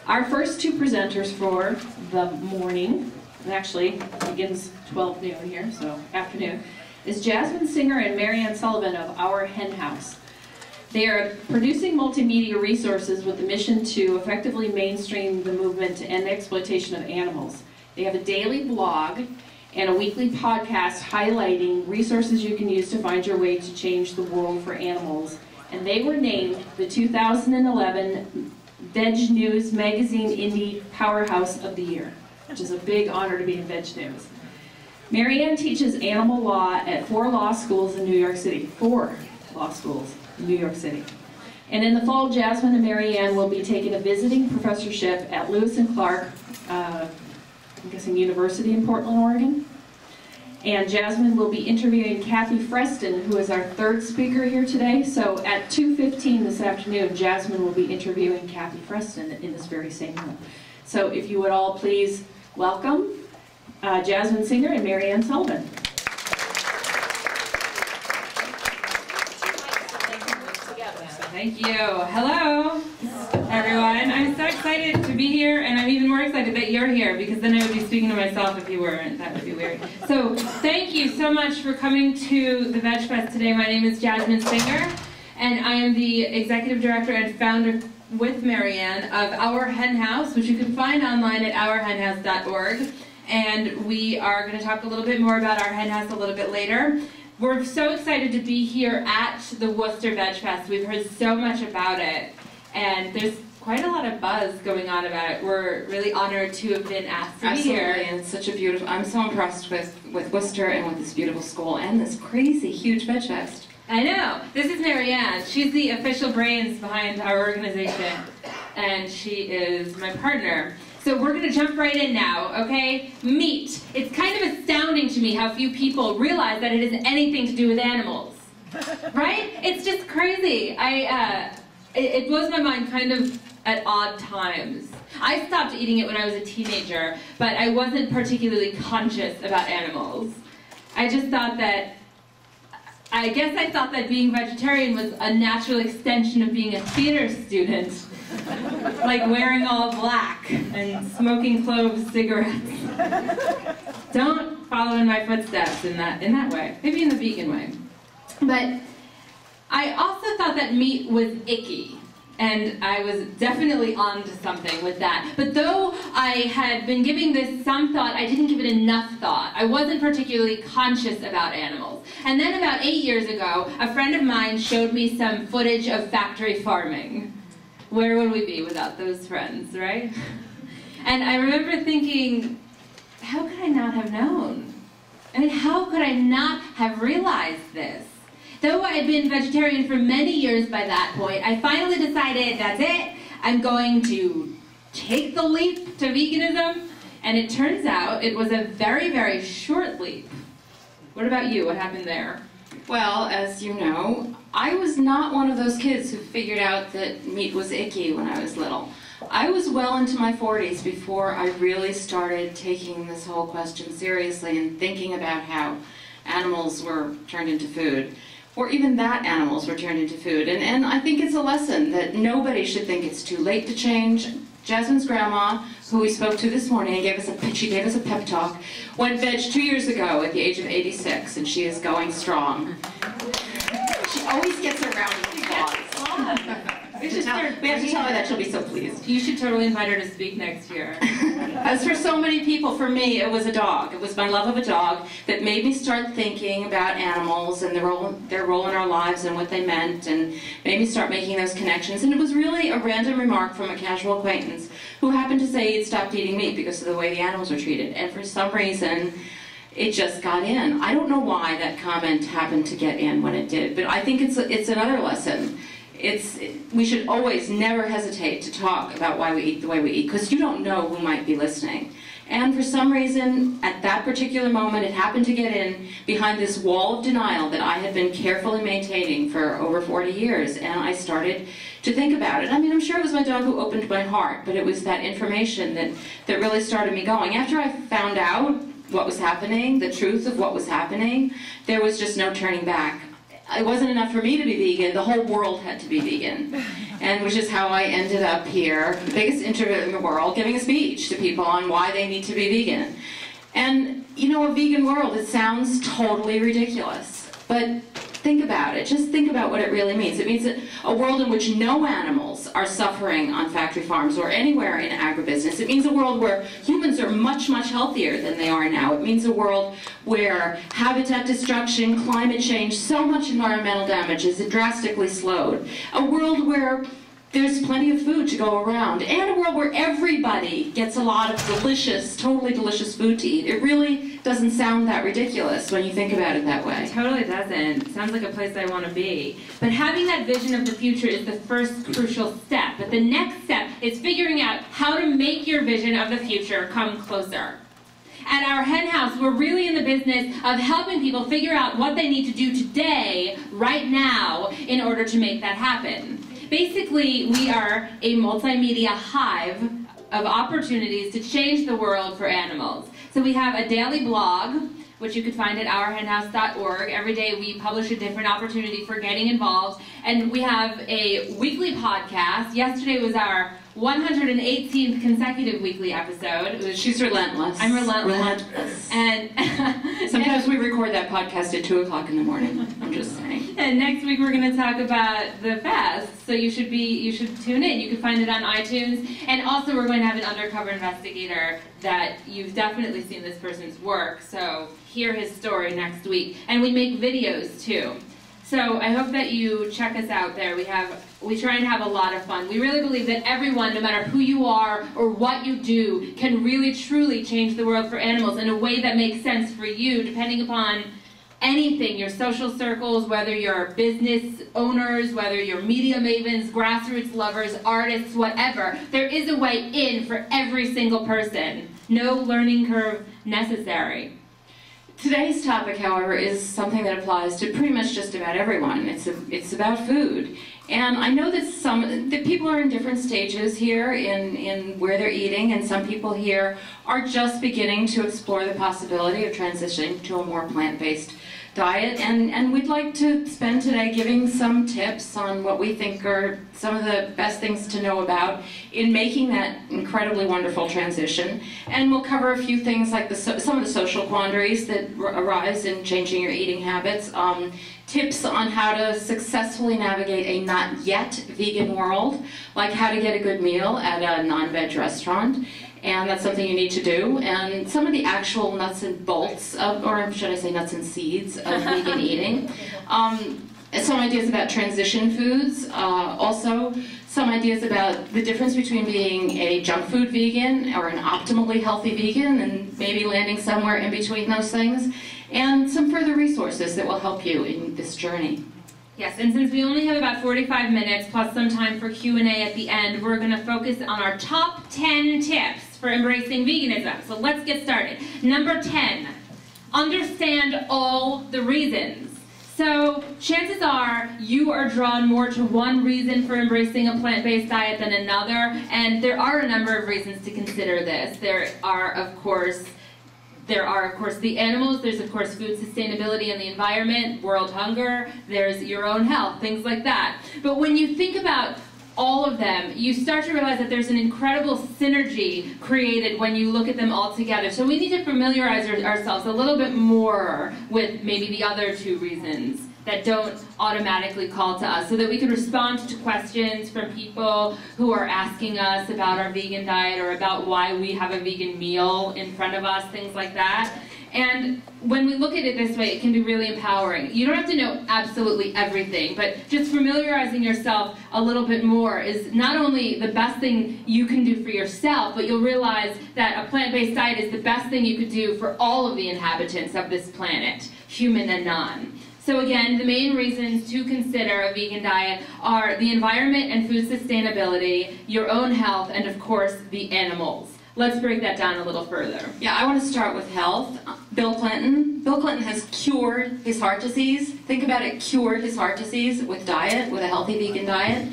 Our first two presenters for the morning, it actually begins 12 noon here, so afternoon, is Jasmin Singer and Mariann Sullivan of Our Hen House. They are producing multimedia resources with the mission to effectively mainstream the movement to end the exploitation of animals. They have a daily blog and a weekly podcast highlighting resources you can use to find your way to change the world for animals. And they were named the 2011 Veg News Magazine Indie Powerhouse of the Year, which is a big honor to be in Veg News. Mariann teaches animal law at 4 law schools in New York City. 4 law schools in New York City. And in the fall, Jasmin and Mariann will be taking a visiting professorship at Lewis and Clark, I'm guessing University in Portland, Oregon. And Jasmin will be interviewing Kathy Freston, who is our third speaker here today. So at 2:15 this afternoon, Jasmin will be interviewing Kathy Freston in this very same room. So if you would all please welcome Jasmin Singer and Mariann Sullivan. Thank you. Hello, everyone. I'm so excited to be here, and I'm even more excited that you're here, because then I would be speaking to myself if you weren't. That would be weird. So thank you so much for coming to the VegFest today. My name is Jasmin Singer, and I am the executive director and founder with Mariann of Our Hen House, which you can find online at ourhenhouse.org. And we are going to talk a little bit more about Our Hen House a little bit later. We're so excited to be here at the Worcester VegFest. We've heard so much about it, and there's quite a lot of buzz going on about it. We're really honored to have been asked to be here. Absolutely, and it's such a beautiful, I'm so impressed with Worcester and with this beautiful school and this crazy, huge VegFest. I know. This is Mariann. She's the official brains behind our organization, and she is my partner. So we're going to jump right in now, okay? Meat. It's kind of astounding to me how few people realize that it has anything to do with animals. Right? It's just crazy. It blows my mind kind of at odd times. I stopped eating it when I was a teenager, but I wasn't particularly conscious about animals. I just thought that, I guess I thought that being vegetarian was a natural extension of being a theater student. Like wearing all black and smoking clove cigarettes. Don't follow in my footsteps in that way. Maybe in the vegan way. But I also thought that meat was icky. And I was definitely onto something with that. But though I had been giving this some thought, I didn't give it enough thought. I wasn't particularly conscious about animals. And then about 8 years ago, a friend of mine showed me some footage of factory farming. Where would we be without those friends, right? And I remember thinking, how could I not have known? I mean, how could I not have realized this? Though I had been vegetarian for many years by that point, I finally decided, that's it, I'm going to take the leap to veganism. And it turns out it was a very, very short leap. What about you? What happened there? Well, as you know, I was not one of those kids who figured out that meat was icky when I was little. I was well into my 40s before I really started taking this whole question seriously and thinking about how animals were turned into food, or even that animals were turned into food. And I think it's a lesson that nobody should think it's too late to change. Jasmin's grandma, who we spoke to this morning, she gave us a pep talk, went veg 2 years ago at the age of 86, and she is going strong. She always gets around with applause. We have to tell her that, she'll be so pleased. You should totally invite her to speak next year. As for so many people, for me, it was a dog. It was my love of a dog that made me start thinking about animals and their role in our lives and what they meant, and made me start making those connections. And it was really a random remark from a casual acquaintance who happened to say he'd stopped eating meat because of the way the animals were treated. And for some reason, it just got in. I don't know why that comment happened to get in when it did, but I think it's another lesson. We should always never hesitate to talk about why we eat the way we eat, because you don't know who might be listening. And for some reason, at that particular moment, it happened to get in behind this wall of denial that I had been carefully maintaining for over 40 years, and I started to think about it. I mean, I'm sure it was my dog who opened my heart, but it was that information that really started me going. After I found out what was happening, the truth of what was happening, there was just no turning back. It wasn't enough for me to be vegan, the whole world had to be vegan. and which is how I ended up here, the biggest introvert in the world, giving a speech to people on why they need to be vegan. And you know, a vegan world, it sounds totally ridiculous, but think about it. Just think about what it really means. It means a world in which no animals are suffering on factory farms or anywhere in agribusiness. It means a world where humans are much, much healthier than they are now. It means a world where habitat destruction, climate change, so much environmental damage is drastically slowed. A world where there's plenty of food to go around, and a world where everybody gets a lot of delicious, totally delicious food to eat. It really doesn't sound that ridiculous when you think about it that way. It totally doesn't. Sounds like a place I want to be. But having that vision of the future is the first crucial step. But the next step is figuring out how to make your vision of the future come closer. At our hen house, we're really in the business of helping people figure out what they need to do today, right now, in order to make that happen. Basically, we are a multimedia hive of opportunities to change the world for animals. So we have a daily blog, which you could find at ourhenhouse.org. Every day we publish a different opportunity for getting involved. And we have a weekly podcast. Yesterday was our 118th consecutive weekly episode. She's relentless. I'm relentless. And sometimes we record that podcast at 2 o'clock in the morning. I'm just saying. And next week we're going to talk about the fest. So you should tune in. You can find it on iTunes. And also we're going to have an undercover investigator that you've definitely seen this person's work. So hear his story next week. And we make videos too. So I hope that you check us out there. We try and have a lot of fun. We really believe that everyone, no matter who you are or what you do, can really truly change the world for animals in a way that makes sense for you, depending upon anything, your social circles, whether you're business owners, whether you're media mavens, grassroots lovers, artists, whatever. There is a way in for every single person. No learning curve necessary. Today's topic, however, is something that applies to pretty much just about everyone. It's about food. And I know that people are in different stages here in where they're eating, and some people here are just beginning to explore the possibility of transitioning to a more plant-based diet. And we'd like to spend today giving some tips on what we think are some of the best things to know about in making that incredibly wonderful transition. And we'll cover a few things like some of the social quandaries that arise in changing your eating habits, tips on how to successfully navigate a not yet vegan world, like how to get a good meal at a non-veg restaurant. And that's something you need to do. And some of the actual nuts and bolts of, or should I say nuts and seeds of vegan eating. Some ideas about transition foods. Also, some ideas about the difference between being a junk food vegan or an optimally healthy vegan, and maybe landing somewhere in between those things. And some further resources that will help you in this journey. Yes, and since we only have about 45 minutes plus some time for Q&A at the end, we're going to focus on our top 10 tips for embracing veganism. So let's get started. Number 10, understand all the reasons. So chances are you are drawn more to one reason for embracing a plant-based diet than another, and there are a number of reasons to consider this. There are, of course, the animals, there's of course food sustainability and the environment, world hunger, there's your own health, things like that. But when you think about all of them, you start to realize that there's an incredible synergy created when you look at them all together. So we need to familiarize ourselves a little bit more with maybe the other two reasons that don't automatically call to us, so that we can respond to questions from people who are asking us about our vegan diet or about why we have a vegan meal in front of us, things like that. And when we look at it this way, it can be really empowering. You don't have to know absolutely everything, but just familiarizing yourself a little bit more is not only the best thing you can do for yourself, but you'll realize that a plant-based diet is the best thing you could do for all of the inhabitants of this planet, human and non. So again, the main reasons to consider a vegan diet are the environment and food sustainability, your own health, and of course, the animals. Let's break that down a little further. Yeah, I want to start with health. Bill Clinton has cured his heart disease. Think about it, cured his heart disease with diet, with a healthy vegan diet.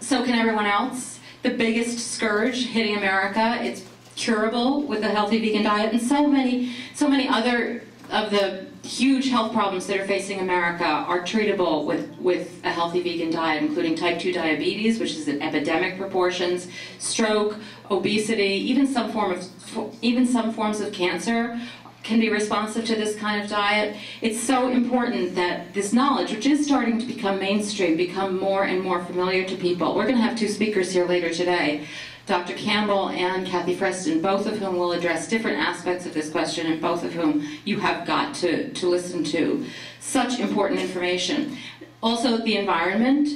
So can everyone else. The biggest scourge hitting America, it's curable with a healthy vegan diet, and so many other of the huge health problems that are facing America are treatable with a healthy vegan diet, including type 2 diabetes, which is in epidemic proportions, stroke, obesity, even some forms of cancer can be responsive to this kind of diet. It's so important that this knowledge, which is starting to become mainstream, become more and more familiar to people. We're going to have two speakers here later today, Dr. Campbell and Kathy Freston, both of whom will address different aspects of this question, and both of whom you have got to listen to. Such important information. Also, the environment,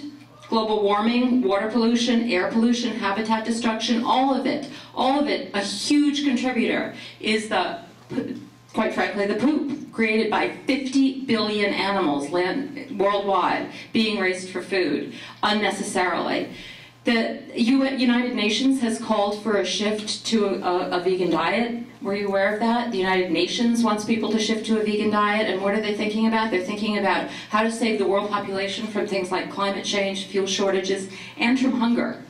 global warming, water pollution, air pollution, habitat destruction, all of it, a huge contributor is quite frankly, the poop created by 50 billion animals worldwide being raised for food unnecessarily. The United Nations has called for a shift to a vegan diet. Were you aware of that? The United Nations wants people to shift to a vegan diet, and what are they thinking about? They're thinking about how to save the world population from things like climate change, fuel shortages, and from hunger.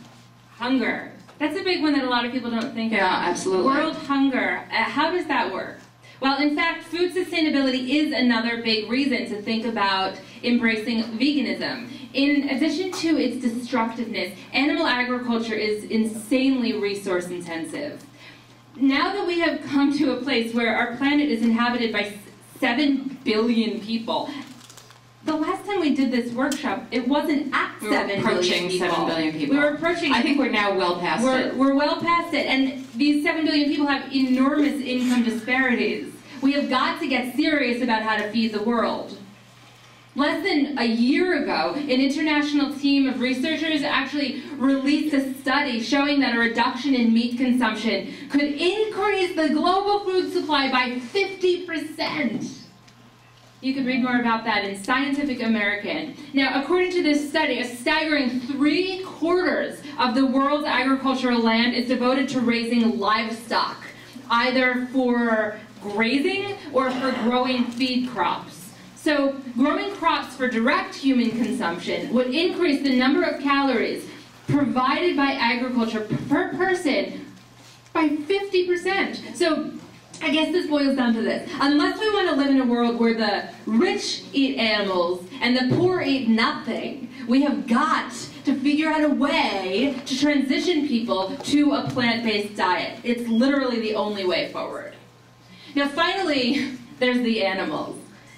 Hunger. That's a big one that a lot of people don't think about. Yeah, absolutely. World hunger. How does that work? Well, in fact, food sustainability is another big reason to think about embracing veganism. In addition to its destructiveness, animal agriculture is insanely resource intensive. Now that we have come to a place where our planet is inhabited by 7 billion people, the last time we did this workshop, it wasn't at 7 billion people. 7 billion people. We were approaching. I think we're now well past it. We're well past it, and these 7 billion people have enormous income disparities. We have got to get serious about how to feed the world. Less than a year ago, an international team of researchers actually released a study showing that a reduction in meat consumption could increase the global food supply by 50%. You can read more about that in Scientific American. Now, according to this study, a staggering 3/4 of the world's agricultural land is devoted to raising livestock, either for grazing or for growing feed crops. So growing crops for direct human consumption would increase the number of calories provided by agriculture per person by 50%. So I guess this boils down to this. Unless we want to live in a world where the rich eat animals and the poor eat nothing, we have got to figure out a way to transition people to a plant-based diet. It's literally the only way forward. Now finally, there's the animals.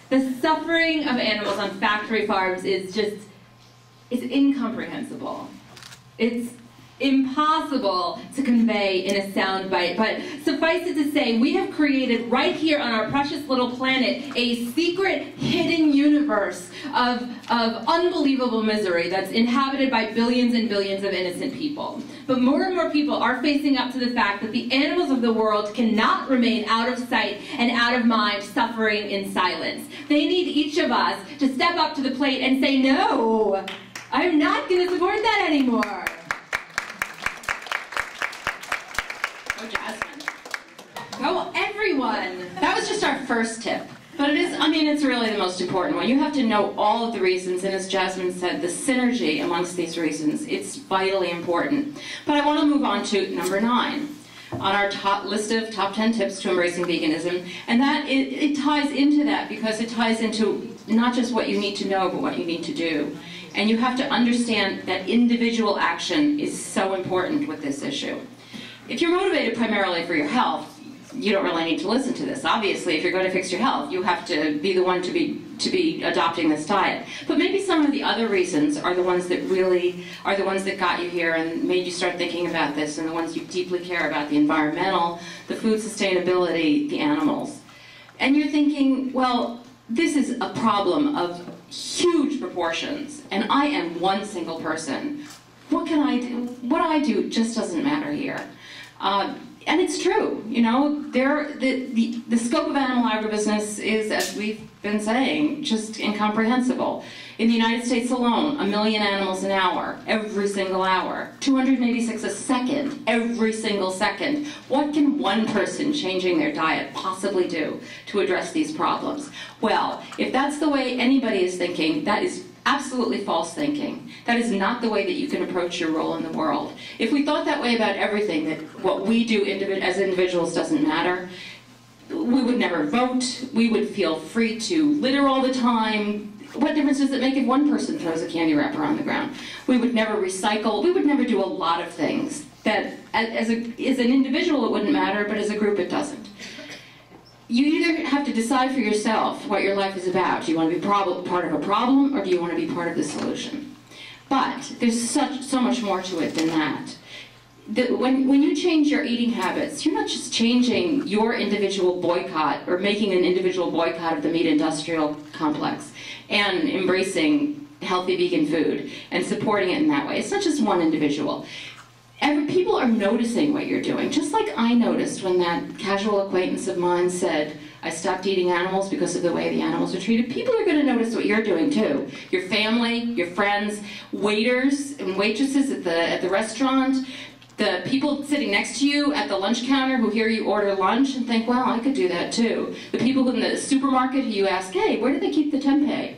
The suffering of animals on factory farms is incomprehensible. It's impossible to convey in a sound bite, but suffice it to say, we have created right here on our precious little planet a secret hidden universe of unbelievable misery that's inhabited by billions and billions of innocent people. But more and more people are facing up to the fact that the animals of the world cannot remain out of sight and out of mind, suffering in silence. They need each of us to step up to the plate and say, no, I'm not going to support that anymore. Go Jasmin. Go everyone. That was just our first tip. But it is, it's really the most important one. You have to know all of the reasons, and as Jasmin said, the synergy amongst these reasons, it's vitally important. But I want to move on to number 9 on our list of top 10 tips to embracing veganism, and that it ties into that because it ties into not just what you need to know, but what you need to do. And you have to understand that individual action is so important with this issue. If you're motivated primarily for your health, you don't really need to listen to this. Obviously, if you're going to fix your health, you have to be the one to be adopting this diet. But maybe some of the other reasons are the ones that really are the ones that got you here and made you start thinking about this, and the ones you deeply care about: the environmental, the food sustainability, the animals. And you're thinking, well, this is a problem of huge proportions, and I am one single person. What can I do? What I do just doesn't matter here. And it's true, the scope of animal agribusiness is, as we've been saying, just incomprehensible. In the United States alone, 1 million animals an hour, every single hour, 286 a second, every single second. What can one person changing their diet possibly do to address these problems? Well, if that's the way anybody is thinking, that is absolutely false thinking. That is not the way that you can approach your role in the world. If we thought that way about everything, that what we do as individuals doesn't matter, We would never vote. We would feel free to litter all the time. What difference does it make if one person throws a candy wrapper on the ground? We would never recycle. We would never do a lot of things that, as an individual, it wouldn't matter, but as a group, it doesn't. You either have to decide for yourself what your life is about. Do you want to be part of a problem, or do you want to be part of the solution? But there's so much more to it than that. When you change your eating habits, you're not just changing your individual boycott or making an individual boycott of the meat industrial complex and embracing healthy vegan food and supporting it in that way. It's not just one individual. People are noticing what you're doing, just like I noticed when that casual acquaintance of mine said, I stopped eating animals because of the way the animals are treated. People are going to notice what you're doing too. Your family, your friends, waiters and waitresses at the restaurant, the people sitting next to you at the lunch counter who hear you order lunch and think, well, I could do that too. The people in the supermarket who you ask, hey, where do they keep the tempeh?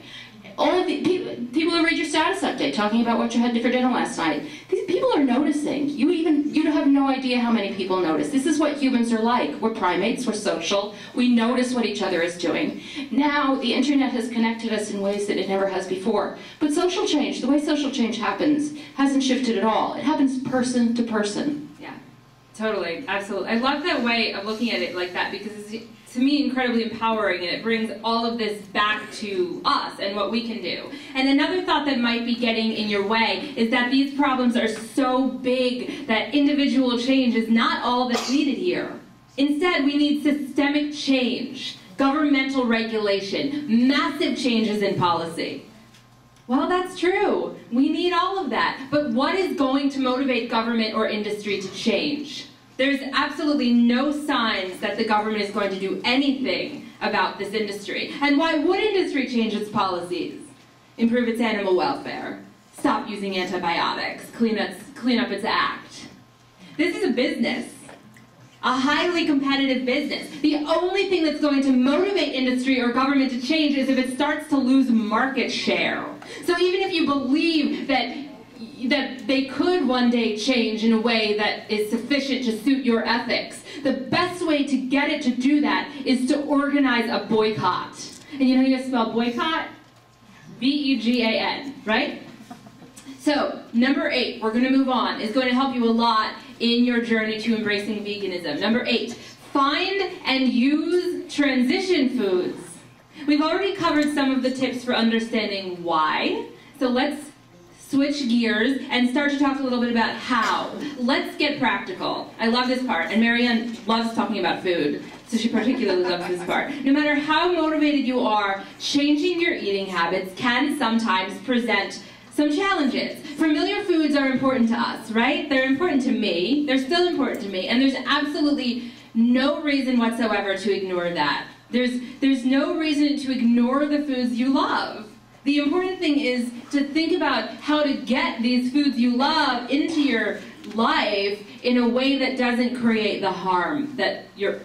All of the people who read your status update talking about what you had for dinner last night. These people are noticing. You have no idea how many people notice. This is what humans are like. We're primates, we're social. We notice what each other is doing. Now, the internet has connected us in ways that it never has before. But social change, the way social change happens, hasn't shifted at all. It happens person to person. Yeah, totally, absolutely. I love that way of looking at it like that, because it's, to me, incredibly empowering, and it brings all of this back to us and what we can do. And another thought that might be getting in your way is that these problems are so big that individual change is not all that's needed here. Instead, we need systemic change, governmental regulation, massive changes in policy. Well, that's true. We need all of that. But what is going to motivate government or industry to change? There's absolutely no signs that the government is going to do anything about this industry. And why would industry change its policies? Improve its animal welfare, stop using antibiotics, clean up its act. This is a business, a highly competitive business. The only thing that's going to motivate industry or government to change is if it starts to lose market share. So even if you believe that they could one day change in a way that is sufficient to suit your ethics, the best way to get it to do that is to organize a boycott. And you know how you spell boycott? B-E-G-A-N, right? So, number 8, we're going to move on, is going to help you a lot in your journey to embracing veganism. Number 8, find and use transition foods. We've already covered some of the tips for understanding why, so let's switch gears and start to talk a little bit about how. Let's get practical. I love this part, and Mariann loves talking about food, so she particularly loves this part. No matter how motivated you are, changing your eating habits can sometimes present some challenges. Familiar foods are important to us, right? They're important to me. They're still important to me, and there's absolutely no reason whatsoever to ignore that. There's no reason to ignore the foods you love. The important thing is to think about how to get these foods you love into your life in a way that doesn't create the harm that your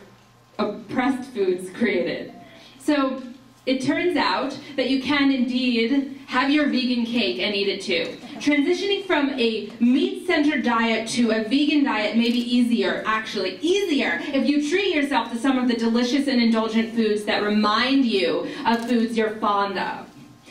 oppressed foods created. So it turns out that you can indeed have your vegan cake and eat it too. Transitioning from a meat-centered diet to a vegan diet may be easier, actually. Easier if you treat yourself to some of the delicious and indulgent foods that remind you of foods you're fond of,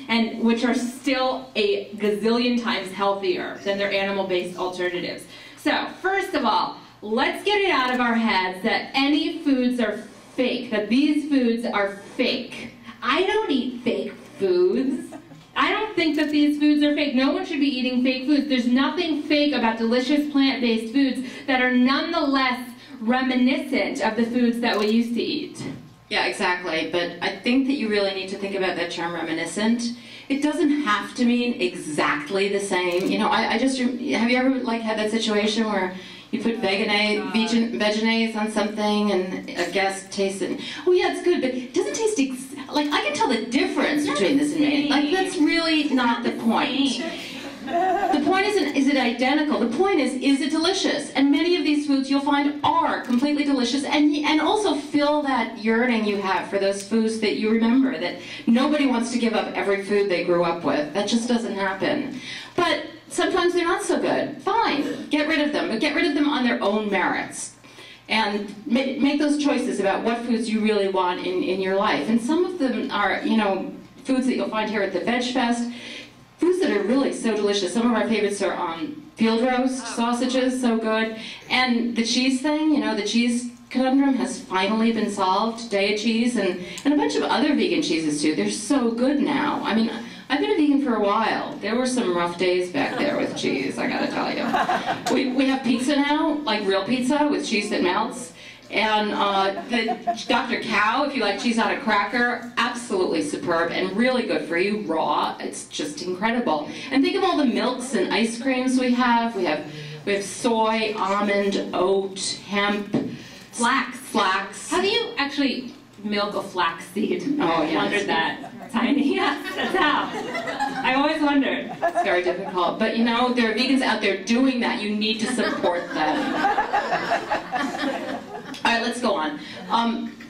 and which are still a gazillion times healthier than their animal-based alternatives. So, first of all, let's get it out of our heads that any foods are fake, that these foods are fake. I don't eat fake foods. I don't think that these foods are fake. No one should be eating fake foods. There's nothing fake about delicious plant-based foods that are nonetheless reminiscent of the foods that we used to eat. Yeah, exactly. But I think that you really need to think about that term reminiscent. It doesn't have to mean exactly the same. You know, have you ever had that situation where you put vegenaise on something and a guest tastes it? Oh yeah, it's good, but it doesn't taste like I can tell the difference between this and me. Like that's really not the point. The point isn't, is it identical? The point is it delicious? And many of these foods you'll find are completely delicious and also fill that yearning you have for those foods that you remember, that nobody wants to give up every food they grew up with. That just doesn't happen. But sometimes they're not so good. Fine, get rid of them, but get rid of them on their own merits. and make those choices about what foods you really want in your life. And some of them are, you know, foods that you'll find here at the VegFest, foods that are really so delicious. Some of our favorites are field roast sausages, so good. And the cheese thing, you know, the cheese conundrum has finally been solved, Daiya cheese, and a bunch of other vegan cheeses too. They're so good now. I mean, I've been a vegan for a while. There were some rough days back there with cheese, I gotta tell you. We have pizza now, like real pizza with cheese that melts. And the Dr. Cow, if you like cheese on a cracker, absolutely superb and really good for you, raw. It's just incredible. And think of all the milks and ice creams we have. We have soy, almond, oat, hemp, flax. How do you actually milk a flax seed? Oh, yeah. I wondered that. Tiny? Yes, that's how. I always wondered. It's very difficult. But you know, there are vegans out there doing that. You need to support them. All right, let's go on.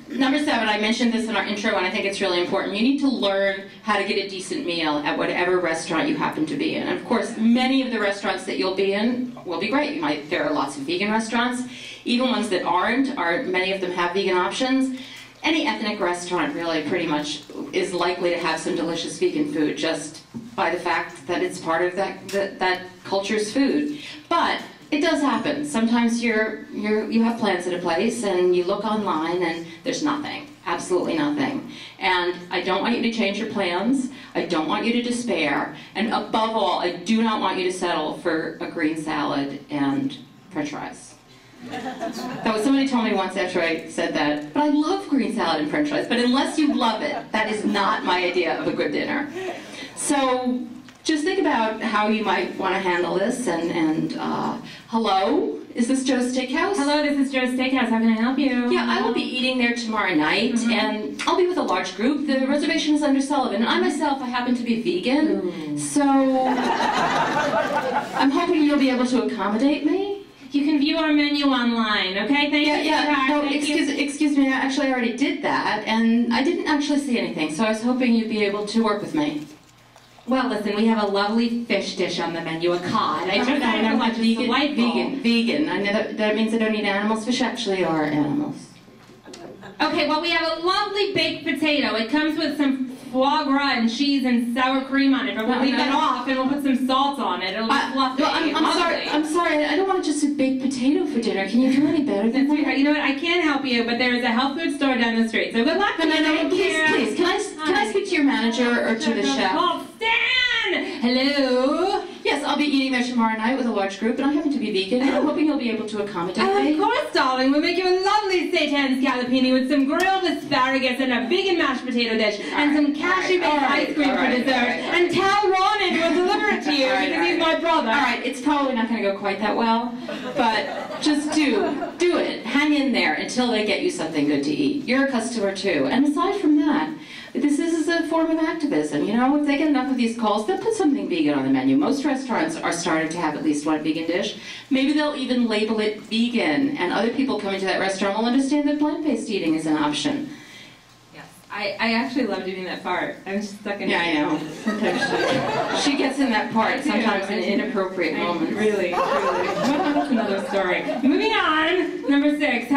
Number 7, I mentioned this in our intro, and I think it's really important. You need to learn how to get a decent meal at whatever restaurant you happen to be in. And of course, many of the restaurants that you'll be in will be great. There are lots of vegan restaurants. Even ones that aren't, many of them have vegan options. Any ethnic restaurant really pretty much is likely to have some delicious vegan food just by the fact that it's part of that culture's food. But it does happen. Sometimes you have plans in a place and you look online and there's nothing, absolutely nothing. And I don't want you to change your plans. I don't want you to despair. And above all, I do not want you to settle for a green salad and French fries. So somebody told me once after I said that, but I love green salad and French fries, but unless you love it, that is not my idea of a good dinner. So just think about how you might want to handle this, and hello, is this Joe's Steakhouse? Hello, this is Joe's Steakhouse. How can I help you? Yeah, I will be eating there tomorrow night, and I'll be with a large group. The reservation is under Sullivan, and I myself, I happen to be vegan, so I'm hoping you'll be able to accommodate me. You can view our menu online, okay? Thank you. No, excuse me, I actually already did that, and I didn't actually see anything, so I was hoping you'd be able to work with me. Well, listen, we have a lovely fish dish on the menu, a cod. I'm vegan. I know that means I don't eat animals. Fish actually are animals. Okay, well, we have a lovely baked potato. It comes with some foie gras and cheese and sour cream on it, but we'll leave that off and we'll put some salt on it. It'll be fluffy. I'm sorry. I don't want just a baked potato for dinner. Can you do any better than that? You know what? I can't help you, but there is a health food store down the street. So good luck. Please. Can I speak to your manager or to the chef? Oh, Stan! Hello. Yes, I'll be eating there tomorrow night with a large group, and I happen to be vegan, and I'm hoping you'll be able to accommodate me. Of course, darling. We'll make you a lovely seitan scallopini with some grilled asparagus and a vegan mashed potato dish, and some cashew-based ice cream for dessert. And tell Ronan we'll deliver it to you because he's my brother. All right, it's probably not going to go quite that well, but just do it. Hang in there until they get you something good to eat. You're a customer too, and aside from that, this is a form of activism. You know, if they get enough of these calls, they'll put something vegan on the menu. Most restaurants are starting to have at least one vegan dish. Maybe they'll even label it vegan, and other people coming to that restaurant will understand that plant-based eating is an option. Yes, I actually love doing that part. I'm just stuck in. Yeah, I know. Sometimes she gets in that part, sometimes in inappropriate moments. Really. That's another story. Moving on, number 6,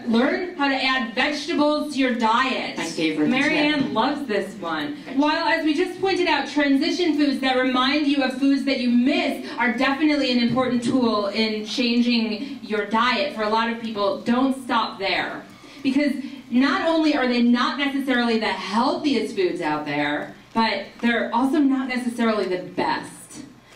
learn how to add vegetables to your diet. My favorite. Mariann loves this one. While, as we just pointed out, transition foods that remind you of foods that you miss are definitely an important tool in changing your diet. For a lot of people, don't stop there. Because not only are they not necessarily the healthiest foods out there, but they're also not necessarily the best.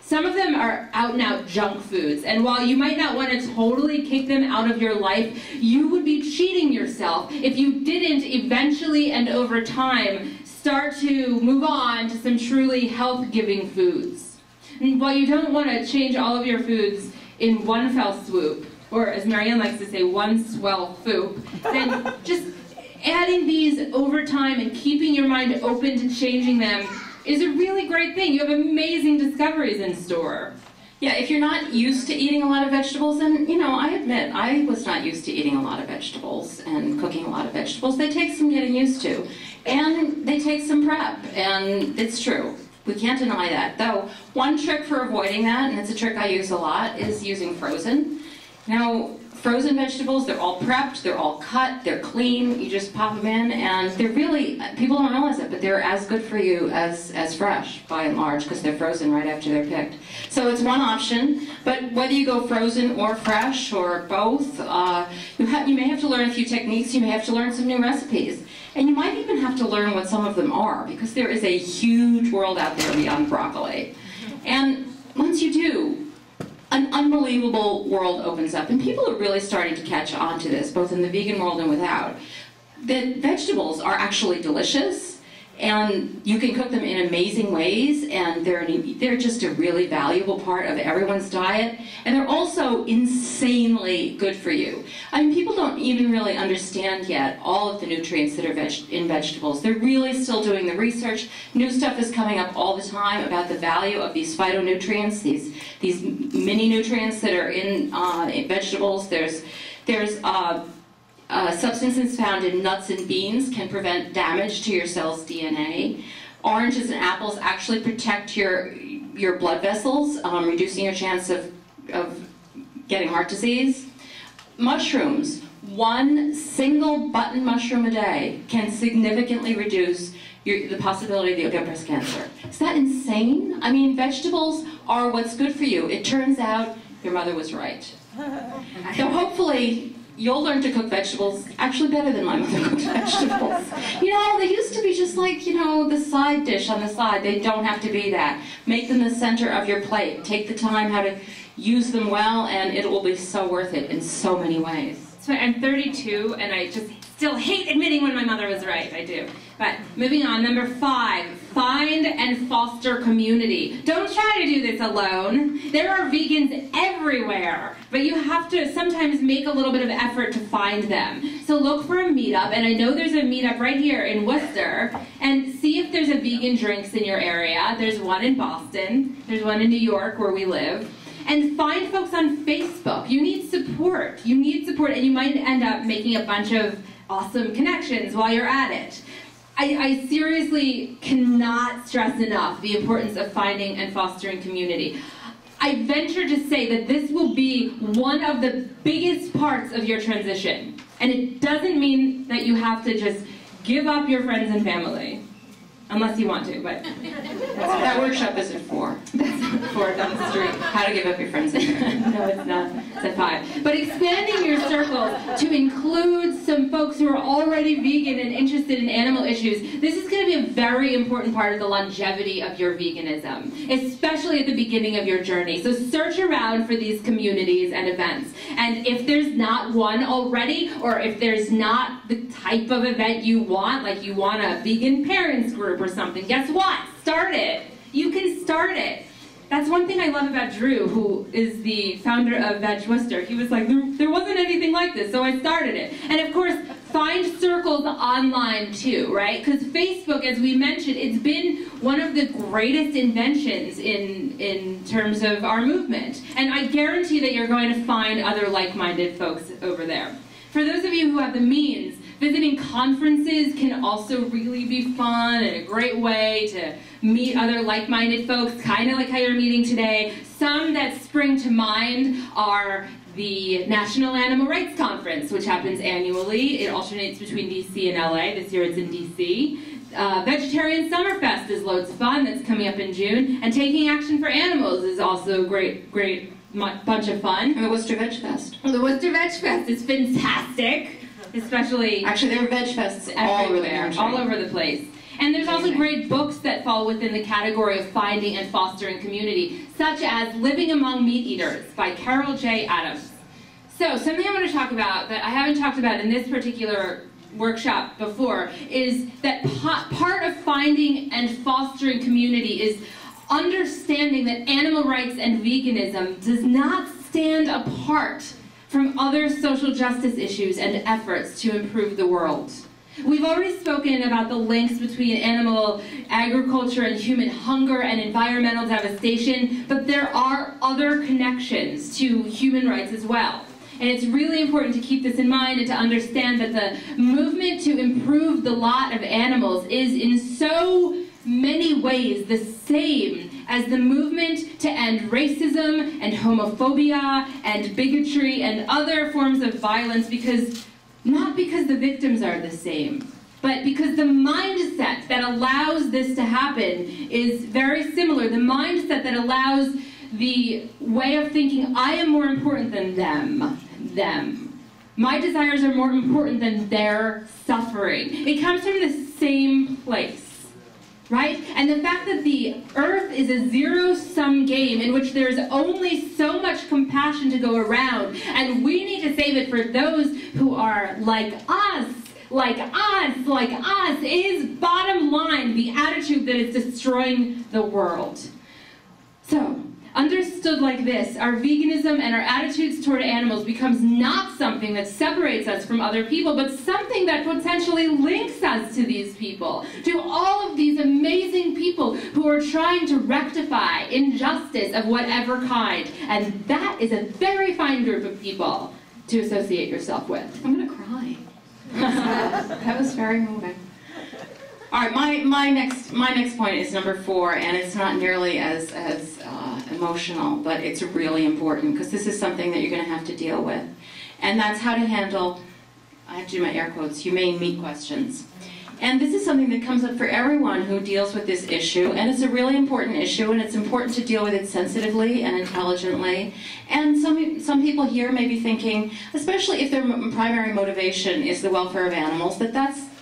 Some of them are out-and-out junk foods, and while you might not want to totally kick them out of your life, you would be cheating yourself if you didn't eventually and over time start to move on to some truly health-giving foods. And while you don't want to change all of your foods in one fell swoop, or as Mariann likes to say, one swell foop, then just adding these over time and keeping your mind open to changing them is a really great thing. You have amazing discoveries in store. Yeah, if you're not used to eating a lot of vegetables, and you know, I admit, I was not used to eating a lot of vegetables and cooking a lot of vegetables. They take some getting used to, and they take some prep, and it's true. We can't deny that. Though, one trick for avoiding that, and it's a trick I use a lot, is using frozen. Now, frozen vegetables, they're all prepped, they're all cut, they're clean, you just pop them in, and they're really, people don't realize it, but they're as good for you as fresh, by and large, because they're frozen right after they're picked. So it's one option, but whether you go frozen or fresh, or both, you may have to learn a few techniques, you may have to learn some new recipes, and you might even have to learn what some of them are, because there is a huge world out there beyond broccoli. And once you do, an unbelievable world opens up, and people are really starting to catch on to this, both in the vegan world and without. That vegetables are actually delicious, and you can cook them in amazing ways, and they're just a really valuable part of everyone's diet, and they're also insanely good for you. I mean, people don't even really understand yet all of the nutrients that are in vegetables. They're really still doing the research. New stuff is coming up all the time about the value of these phytonutrients, these mini nutrients that are in vegetables. There's substances found in nuts and beans can prevent damage to your cell's DNA. Oranges and apples actually protect your blood vessels, reducing your chance of getting heart disease. Mushrooms, one single button mushroom a day can significantly reduce the possibility that you'll get breast cancer. Is that insane? I mean, vegetables are what's good for you. It turns out your mother was right. So hopefully, you'll learn to cook vegetables actually better than my mother cooked vegetables. You know, they used to be just like, you know, the side dish on the side. They don't have to be that. Make them the center of your plate. Take the time how to use them well, and it will be so worth it in so many ways. So I'm 32, and I just still hate admitting when my mother was right. I do. But moving on, number 5, find and foster community. Don't try to do this alone. There are vegans everywhere, but you have to sometimes make a little bit of effort to find them. So look for a meetup, and I know there's a meetup right here in Worcester, and see if there's a vegan drinks in your area. There's one in Boston. There's one in New York where we live. And find folks on Facebook. You need support. You need support, and you might end up making a bunch of awesome connections while you're at it. I seriously cannot stress enough the importance of finding and fostering community. I venture to say that this will be one of the biggest parts of your transition. And it doesn't mean that you have to just give up your friends and family. Unless you want to, but that workshop is at 4. That's 4 down the street. How to give up your friends and family. No, it's not. It's at 5. But expanding your circle to include some folks who are already vegan and interested in animal issues, this is going to be a very important part of the longevity of your veganism, especially at the beginning of your journey. So search around for these communities and events. And if there's not one already, or if there's not the type of event you want, like you want a vegan parents group or something, guess what? Start it. You can start it. That's one thing I love about Drew, who is the founder of Worcester. He was like, there wasn't anything like this, so I started it. And of course, find circles online too, right? Because Facebook, as we mentioned, it's been one of the greatest inventions in terms of our movement. And I guarantee that you're going to find other like-minded folks over there. For those of you who have the means, visiting conferences can also really be fun and a great way to meet other like-minded folks, kind of like how you're meeting today. Some that spring to mind are the National Animal Rights Conference, which happens annually. It alternates between DC and LA. This year it's in DC. Vegetarian Summerfest is loads of fun. That's coming up in June. And Taking Action for Animals is also a great bunch of fun. And the Worcester VegFest. The Worcester VegFest is fantastic. Especially, actually, there are VegFests all over the country. All over the place. And there's also great books that fall within the category of finding and fostering community, such as Living Among Meat Eaters by Carol J. Adams. So something I want to talk about that I haven't talked about in this particular workshop before is that part of finding and fostering community is understanding that animal rights and veganism does not stand apart from other social justice issues and efforts to improve the world. We've already spoken about the links between animal agriculture and human hunger and environmental devastation, but there are other connections to human rights as well. And it's really important to keep this in mind and to understand that the movement to improve the lot of animals is in so many ways the same as the movement to end racism and homophobia and bigotry and other forms of violence, not because the victims are the same, but because the mindset that allows this to happen is very similar. The mindset that allows the way of thinking, I am more important than them. My desires are more important than their suffering. It comes from the same place, right? And the fact that the earth is a zero-sum game in which there's only so much compassion to go around, and we need to save it for those who are like us, is bottom line the attitude that is destroying the world. So, understood like this, our veganism and our attitudes toward animals becomes not something that separates us from other people, but something that potentially links us to these people, to all of these amazing people who are trying to rectify injustice of whatever kind. And that is a very fine group of people to associate yourself with. I'm gonna cry. That was very moving. All right, my next point is number 4, and it's not nearly as emotional, but it's really important because this is something that you're going to have to deal with, and that's how to handle, I have to do my air quotes, humane meat questions. And this is something that comes up for everyone who deals with this issue, and it's a really important issue, and it's important to deal with it sensitively and intelligently. And some people here may be thinking, especially if their primary motivation is the welfare of animals,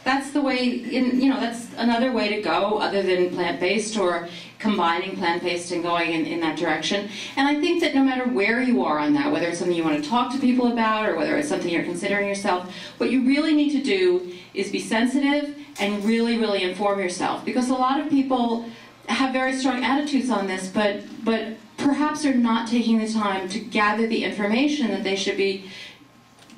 that's the way, that's another way to go other than plant-based or combining plant-based and going in that direction. And I think that no matter where you are on that, whether it's something you want to talk to people about or whether it's something you're considering yourself, what you really need to do is be sensitive and really, really inform yourself. Because a lot of people have very strong attitudes on this, but perhaps are not taking the time to gather the information that they should be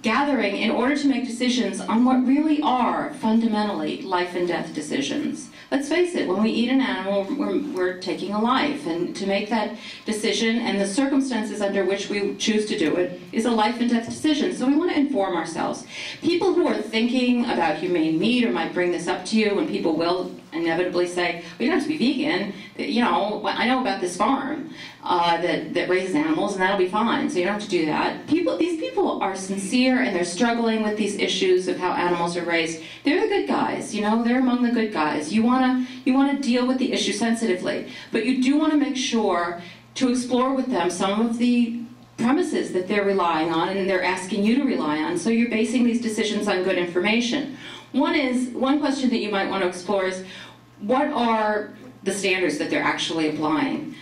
gathering in order to make decisions on what really are fundamentally life and death decisions. Let's face it, when we eat an animal, we're taking a life, and to make that decision and the circumstances under which we choose to do it is a life and death decision. So we want to inform ourselves. People who are thinking about humane meat or might bring this up to you, and people will inevitably say, well, you don't have to be vegan. You know, I know about this farm that raises animals, and that'll be fine, so you don't have to do that. These people are sincere, and they're struggling with these issues of how animals are raised. They're the good guys, they're among the good guys. You want to deal with the issue sensitively, but you do want to make sure to explore with them some of the premises that they're relying on and they're asking you to rely on, so you're basing these decisions on good information. One question that you might want to explore is, what are the standards that they're actually applying?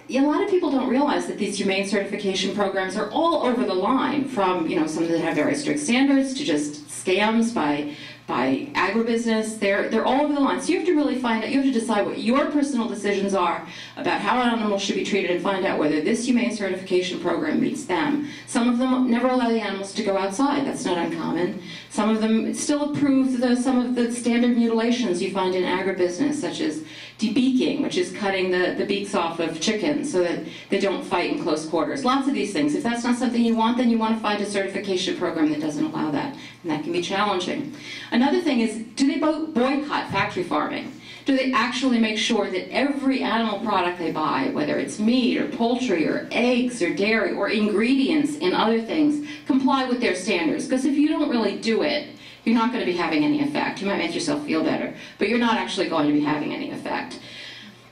A lot of people don't realize that these humane certification programs are all over the line, from some that have very strict standards to just scams by agribusiness. They're all over the line. So you have to really find out, you have to decide what your personal decisions are about how animals should be treated and find out whether this humane certification program meets them. Some of them never allow the animals to go outside. That's not uncommon. Some of them still approve some of the standard mutilations you find in agribusiness, such as debeaking, which is cutting the beaks off of chickens so that they don't fight in close quarters. Lots of these things. If that's not something you want, then you want to find a certification program that doesn't allow that, and that can be challenging. Another thing is, do they boycott factory farming? Do they actually make sure that every animal product they buy, whether it's meat or poultry or eggs or dairy or ingredients in other things, comply with their standards? Because if you don't really do it, you're not going to be having any effect. You might make yourself feel better, but you're not actually going to be having any effect.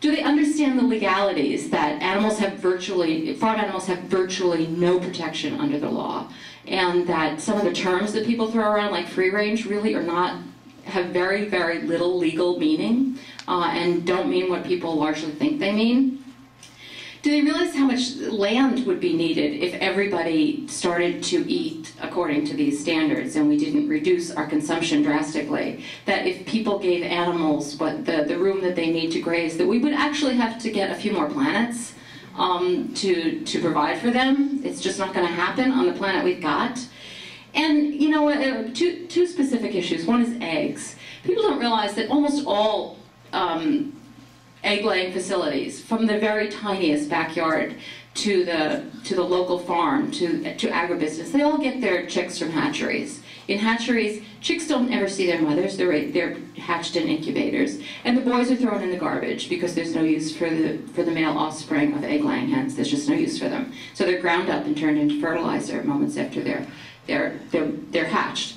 Do they understand the legalities that farm animals have virtually no protection under the law, and that some of the terms that people throw around, like free range, really have very, very little legal meaning and don't mean what people largely think they mean? Do they realize how much land would be needed if everybody started to eat according to these standards and we didn't reduce our consumption drastically? That if people gave animals the room that they need to graze, that we would actually have to get a few more planets to provide for them. It's just not going to happen on the planet we've got. And two specific issues. One is eggs. People don't realize that almost all egg-laying facilities, from the very tiniest backyard to the local farm, to agribusiness. They all get their chicks from hatcheries. In hatcheries, chicks don't ever see their mothers. They're hatched in incubators, and the boys are thrown in the garbage because there's no use for the male offspring of egg-laying hens. There's just no use for them. So they're ground up and turned into fertilizer moments after they're hatched.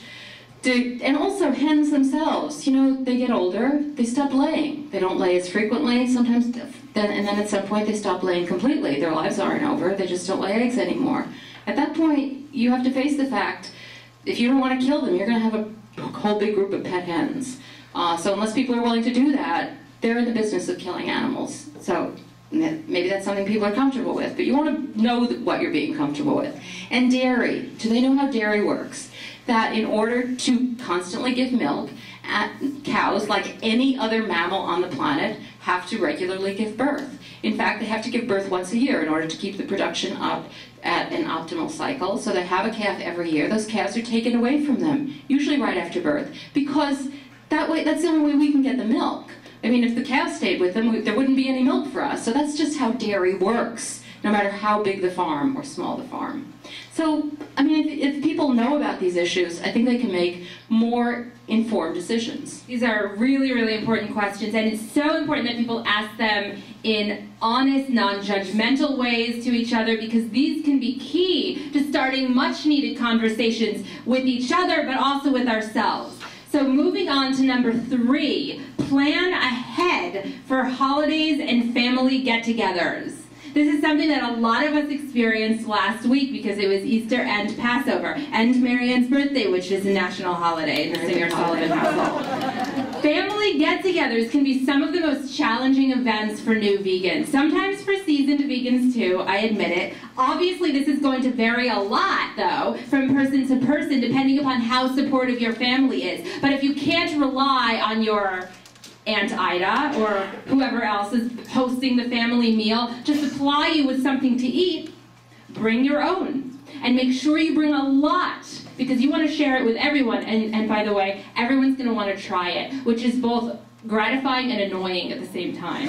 And also hens themselves, you know, they get older, they stop laying. They don't lay as frequently sometimes, and then at some point they stop laying completely. Their lives aren't over, they just don't lay eggs anymore. At that point, you have to face the fact, if you don't want to kill them, you're going to have a whole big group of pet hens. So unless people are willing to do that, they're in the business of killing animals. So maybe that's something people are comfortable with, but you want to know what you're being comfortable with. And dairy, do they know how dairy works? That in order to constantly give milk, cows, like any other mammal on the planet, have to regularly give birth. In fact, they have to give birth once a year in order to keep the production up at an optimal cycle. So they have a calf every year. Those calves are taken away from them, usually right after birth, because that's the only way we can get the milk. I mean, if the calves stayed with them, there wouldn't be any milk for us. So that's just how dairy works, no matter how big the farm or small the farm. So, I mean, if people know about these issues, I think they can make more informed decisions. These are really, really important questions, and it's so important that people ask them in honest, non-judgmental ways to each other, because these can be key to starting much-needed conversations with each other, but also with ourselves. So moving on to number 3, plan ahead for holidays and family get-togethers. This is something that a lot of us experienced last week because it was Easter and Passover, and Mariann's birthday, which is a national holiday in the Singer Sullivan household. Family get-togethers can be some of the most challenging events for new vegans. Sometimes for seasoned vegans too, I admit it. Obviously this is going to vary a lot though, from person to person, depending upon how supportive your family is. But if you can't rely on your Aunt Ida or whoever else is hosting the family meal to supply you with something to eat, bring your own. And make sure you bring a lot, because you want to share it with everyone. And by the way, everyone's going to want to try it, which is both gratifying and annoying at the same time.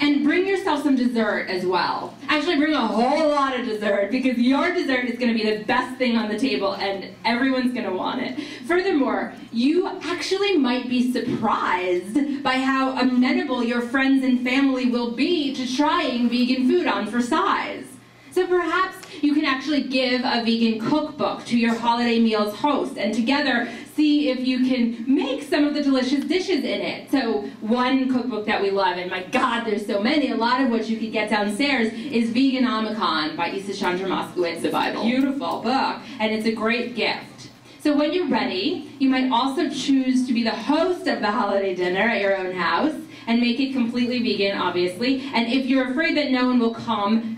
And bring yourself some dessert as well. Actually, bring a whole lot of dessert, because your dessert is going to be the best thing on the table and everyone's going to want it. Furthermore, you actually might be surprised by how amenable your friends and family will be to trying vegan food on for size. So perhaps you can actually give a vegan cookbook to your holiday meals host, and together see if you can make some of the delicious dishes in it. So one cookbook that we love, and my God, there's so many, a lot of which you could get downstairs, is Veganomicon by Isa Chandra Moskowitz. The Bible. Beautiful book, and it's a great gift. So when you're ready, you might also choose to be the host of the holiday dinner at your own house, and make it completely vegan, obviously. And if you're afraid that no one will come,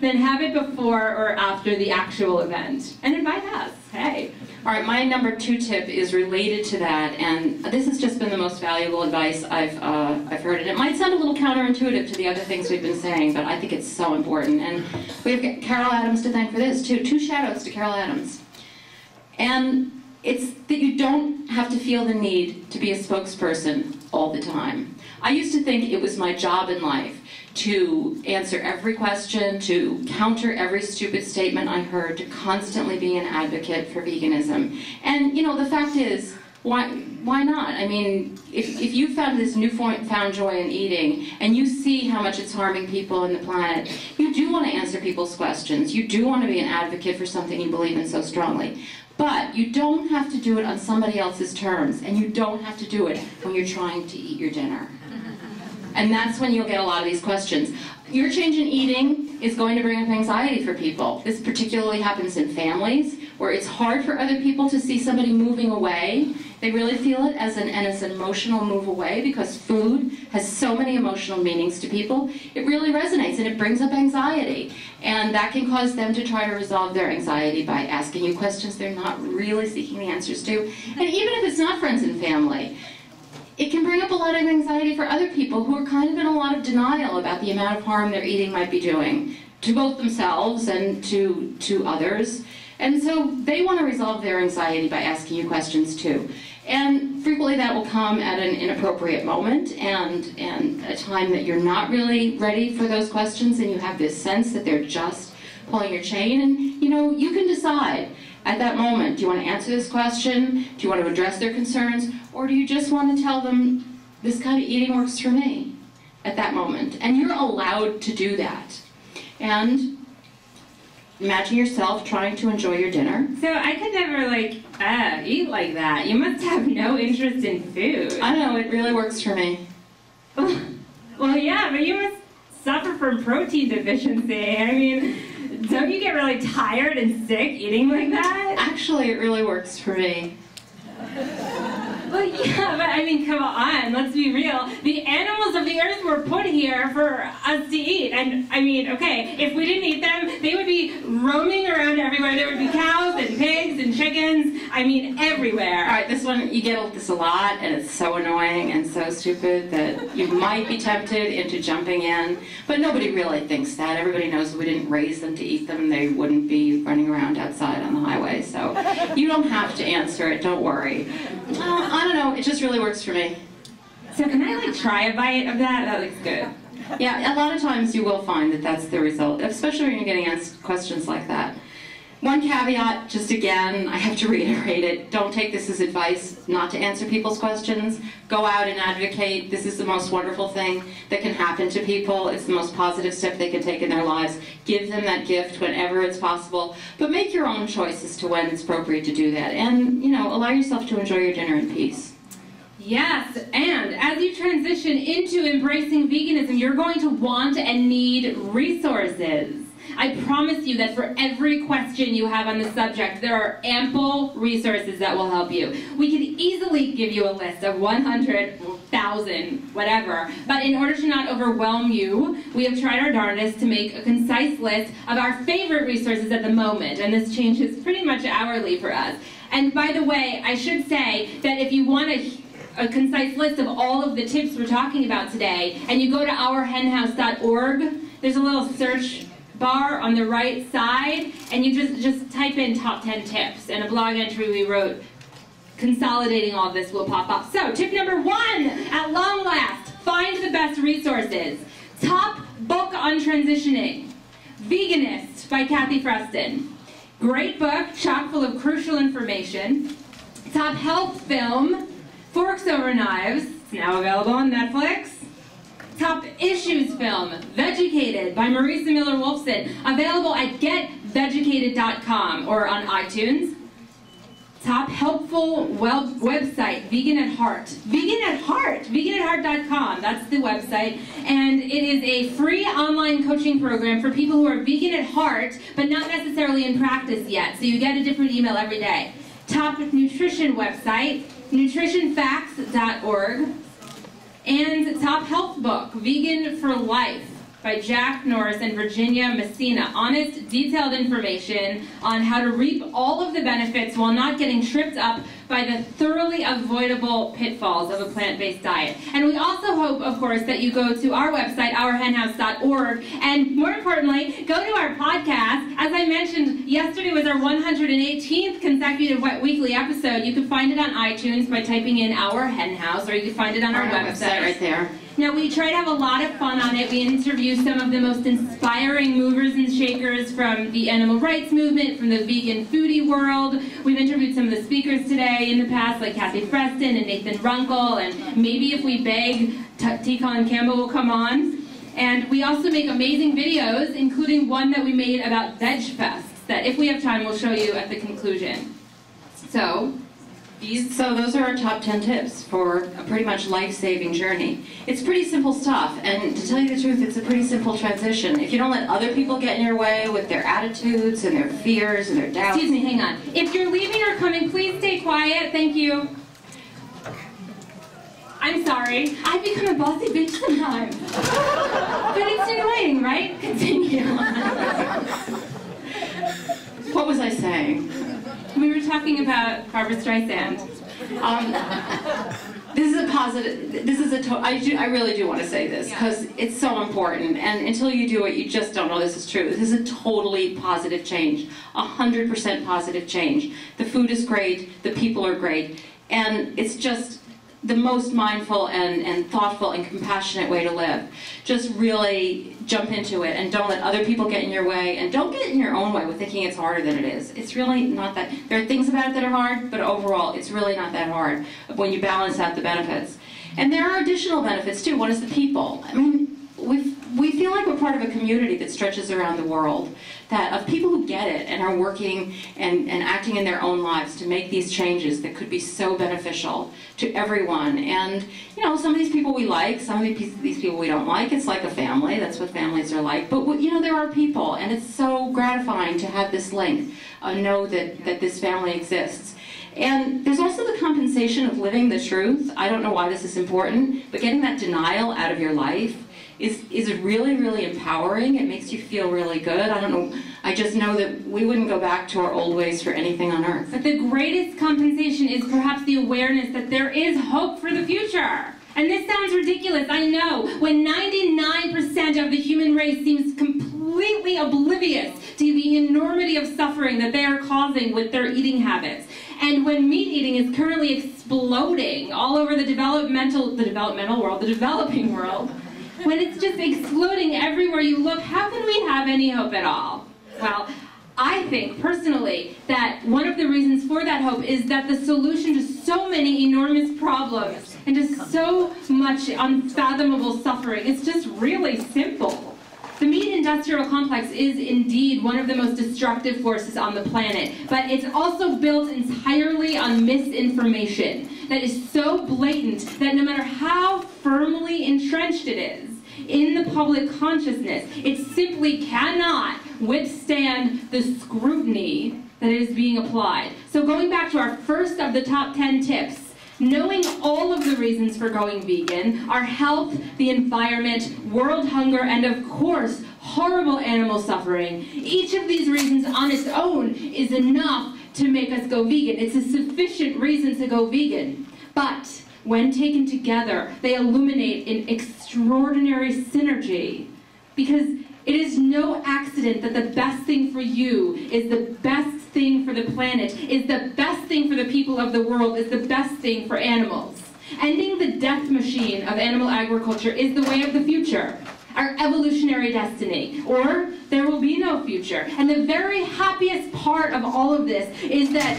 then have it before or after the actual event. And invite us, hey. All right, my number 2 tip is related to that, and this has just been the most valuable advice I've heard. And it might sound a little counterintuitive to the other things we've been saying, but I think it's so important. And we have Carol Adams to thank for this, too. 2 shout-outs to Carol Adams. And it's that you don't have to feel the need to be a spokesperson all the time. I used to think it was my job in life to answer every question, to counter every stupid statement I heard, to constantly be an advocate for veganism. And, you know, the fact is, why not? I mean, if you found this newfound joy in eating, and you see how much it's harming people and the planet, you do want to answer people's questions. You do want to be an advocate for something you believe in so strongly. But you don't have to do it on somebody else's terms, and you don't have to do it when you're trying to eat your dinner. And that's when you'll get a lot of these questions. Your change in eating is going to bring up anxiety for people. This particularly happens in families, where it's hard for other people to see somebody moving away. They really feel it as an emotional move away, because food has so many emotional meanings to people. It really resonates, and it brings up anxiety. And that can cause them to try to resolve their anxiety by asking you questions they're not really seeking the answers to. And even if it's not friends and family, it can bring up a lot of anxiety for other people who are kind of in a lot of denial about the amount of harm their eating might be doing to both themselves and to others. And so they want to resolve their anxiety by asking you questions too. And frequently that will come at an inappropriate moment and a time that you're not really ready for those questions, and you have this sense that they're just pulling your chain. And you can decide at that moment, do you want to answer this question? Do you want to address their concerns? Or do you just want to tell them, this kind of eating works for me at that moment? And you're allowed to do that. And imagine yourself trying to enjoy your dinner. So I could never eat like that. You must have no interest in food. I know, it really works for me. Well, yeah, but you must suffer from protein deficiency. I mean, don't you get really tired and sick eating like that? Actually, it really works for me. Well, yeah, but I mean, come on, let's be real. The animals of the earth were put here for us to eat. And I mean, okay, if we didn't eat them, they would be roaming around everywhere. There would be cows and pigs and chickens. I mean, everywhere. All right, this one, you get this a lot, and it's so annoying and so stupid that you might be tempted into jumping in. But nobody really thinks that. Everybody knows we didn't raise them to eat them. They wouldn't be running around outside on the highway. So you don't have to answer it, don't worry. I don't know, it just really works for me. So can I try a bite of that? That looks good. Yeah, a lot of times you will find that that's the result, especially when you're getting asked questions like that. One caveat, just again, I have to reiterate it, don't take this as advice not to answer people's questions. Go out and advocate. This is the most wonderful thing that can happen to people. It's the most positive step they can take in their lives. Give them that gift whenever it's possible, but make your own choice as to when it's appropriate to do that. And, allow yourself to enjoy your dinner in peace. Yes, and as you transition into embracing veganism, you're going to want and need resources. I promise you that for every question you have on the subject, there are ample resources that will help you. We could easily give you a list of 100, 1,000, whatever, but in order to not overwhelm you, we have tried our darndest to make a concise list of our favorite resources at the moment, and this changes pretty much hourly for us. And by the way, I should say that if you want a concise list of all of the tips we're talking about today, and you go to ourhenhouse.org, there's a little search bar on the right side, and you just type in top 10 tips, and a blog entry we wrote consolidating all of this will pop up. So tip number 1, at long last, find the best resources. Top book on transitioning, Veganist by Kathy Freston. Great book, chock full of crucial information. Top health film, Forks Over Knives, it's now available on Netflix. Top issues film, Vegucated by Marisa Miller-Wolfson, available at getvegucated.com or on iTunes. Top helpful website, Vegan at Heart. Vegan at Heart, veganatheart.com, that's the website. And it is a free online coaching program for people who are vegan at heart, but not necessarily in practice yet. So you get a different email every day. Top nutrition website, nutritionfacts.org. And top health book, Vegan for Life by Jack Norris and Virginia Messina. Honest, detailed information on how to reap all of the benefits while not getting tripped up by the thoroughly avoidable pitfalls of a plant-based diet. And we also hope, of course, that you go to our website, ourhenhouse.org, and more importantly, go to our podcast. As I mentioned, yesterday was our 118th consecutive weekly episode. You can find it on iTunes by typing in Our Hen House, or you can find it on our website right there. Now, we try to have a lot of fun on it. We interview some of the most inspiring movers and shakers from the animal rights movement, from the vegan foodie world. We've interviewed some of the speakers today in the past, like Kathy Freston and Nathan Runkle, and maybe if we beg, T-Con Campbell will come on. And we also make amazing videos, including one that we made about VegFest, that if we have time, we'll show you at the conclusion. So those are our top 10 tips for a pretty much life-saving journey. It's pretty simple stuff, and to tell you the truth, it's a pretty simple transition. If you don't let other people get in your way with their attitudes and their fears and their doubts... Excuse me, hang on. If you're leaving or coming, please stay quiet. Thank you. I'm sorry. I've become a bossy bitch sometimes. But it's annoying, right? Continue. What was I saying? We were talking about Barbra Streisand. This is a positive, I really do want to say this because it's so important, and until you do it, you just don't know this is true. This is a totally positive change, 100% positive change. The food is great, the people are great, and it's just the most mindful and thoughtful and compassionate way to live. Just really jump into it and don't let other people get in your way, and don't get in your own way with thinking it's harder than it is. It's really not that. There are things about it that are hard, but overall it's really not that hard when you balance out the benefits. And there are additional benefits too. One is the people. I mean, we feel like we're part of a community that stretches around the world, that of people who get it and are working and acting in their own lives to make these changes that could be so beneficial to everyone. And you know, some of these people we like, some of these people we don't like. It's like a family. That's what families are like. But you know, there are people, and it's so gratifying to have this link, know that this family exists. And there's also the compensation of living the truth. I don't know why this is important, but getting that denial out of your life is really, really empowering. It makes you feel really good. I don't know, I just know that we wouldn't go back to our old ways for anything on earth. But the greatest compensation is perhaps the awareness that there is hope for the future. And this sounds ridiculous, I know, when 99% of the human race seems completely oblivious to the enormity of suffering that they are causing with their eating habits. And when meat eating is currently exploding all over the developing world, when it's just exploding everywhere you look, how can we have any hope at all? Well, I think, personally, that one of the reasons for that hope is that the solution to so many enormous problems and to so much unfathomable suffering is just really simple. The meat industrial complex is indeed one of the most destructive forces on the planet, but it's also built entirely on misinformation that is so blatant that no matter how firmly entrenched it is in the public consciousness, it simply cannot withstand the scrutiny that is being applied. So going back to our first of the top 10 tips, knowing all of the reasons for going vegan, our health, the environment, world hunger, and of course, horrible animal suffering, each of these reasons on its own is enough to make us go vegan. It's a sufficient reason to go vegan. But when taken together, they illuminate an extraordinary synergy, because it is no accident that the best thing for you is the best thing for the planet, is the best thing for the people of the world, is the best thing for animals. Ending the death machine of animal agriculture is the way of the future, our evolutionary destiny, or there will be no future. And the very happiest part of all of this is that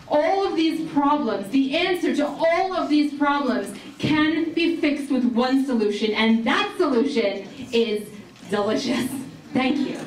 all of these problems, the answer to all of these problems can be fixed with one solution, and that solution is delicious. Thank you.